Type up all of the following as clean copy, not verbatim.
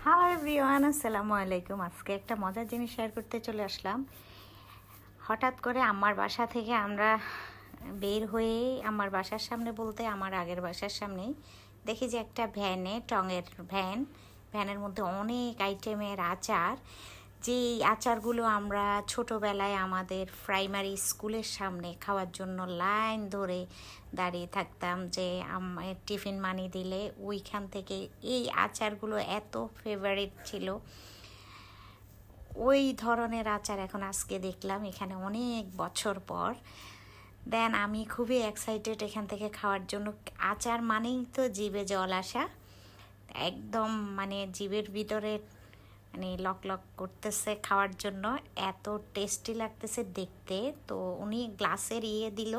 Hi everyone, আসসালামু আলাইকুম। আজকে একটা মজার জিনিস শেয়ার করতে চলে আসলাম। হঠাৎ করে আমার বাসা থেকে আমরা বের হয়ে আমার বাসার সামনে বলতে আমার আগের বাসার সামনেই দেখি যে একটা ভ্যানে টঙের ভ্যানের মধ্যে অনেক আইটেমের আচার, যে আচারগুলো আমরা ছোটোবেলায় আমাদের প্রাইমারি স্কুলের সামনে খাওয়ার জন্য লাইন ধরে দাঁড়িয়ে থাকতাম, যে টিফিন মানি দিলে ওইখান থেকে এই আচারগুলো এত ফেভারিট ছিল। ওই ধরনের আচার এখন আজকে দেখলাম এখানে অনেক বছর পর। দেন আমি খুবই এক্সাইটেড এখান থেকে খাওয়ার জন্য। আচার মানেই তো জিভে জল আসা, একদম মানে জিভের ভিতরে মানে লক লক করতেছে খাওয়ার জন্য, এত টেস্টি লাগতেছে দেখতে। তো উনি গ্লাসের দিল,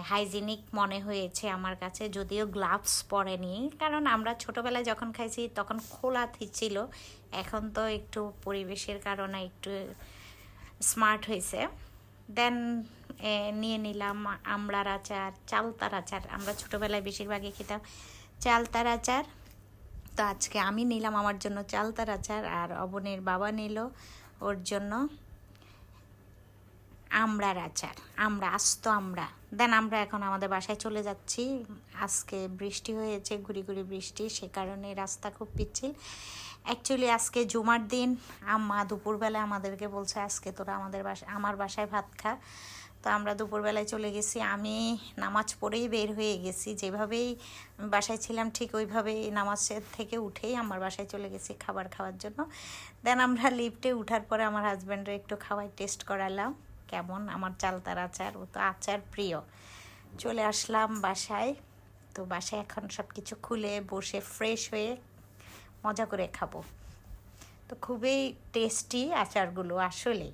হাইজিনিক মনে হয়েছে আমার কাছে, যদিও গ্লাভস পরেনি, কারণ আমরা ছোটোবেলায় যখন খাইছি তখন খোলা ছিল। এখন তো একটু পরিবেশের কারণে একটু স্মার্ট হয়েছে। দেন নিয়ে নিলাম আমড়ার আচার, চালতার আচার। আমরা ছোটোবেলায় বেশিরভাগই খেতাম চালতার আচার। তো আজকে আমি নিলাম আমার জন্য চালতার আচার, আর অবনের বাবা নিল ওর জন্য আমড়ার আচার, আস্ত আমরা। দেন আমরা এখন আমাদের বাসায় চলে যাচ্ছি। আজকে বৃষ্টি হয়েছে, ঘুরি ঘুরি বৃষ্টি, সে কারণে রাস্তা খুব পিচ্ছিল। অ্যাকচুয়ালি আজকে জুমার দিন আম্মা দুপুরবেলা আমাদেরকে বলছে আজকে তোরা আমার বাসায় ভাত খা। তো আমরা দুপুরবেলায় চলে গেছি। আমি নামাজ পড়েই বের হয়ে গেছি, যেভাবেই বাসায় ছিলাম ঠিক ওইভাবেই নামাজের থেকে উঠেই আমার বাসায় চলে গেছি খাবার খাওয়ার জন্য। দেন আমরা লিফটে উঠার পরে আমার হাজব্যান্ডের একটু খাওয়াই টেস্ট করালাম কেমন আমার চালতার আচার, ও তো আচার প্রিয়। চলে আসলাম বাসায়। তো বাসায় এখন সব কিছু খুলে বসে ফ্রেশ হয়ে মজা করে খাবো। তো খুবই টেস্টি আচারগুলো আসলেই।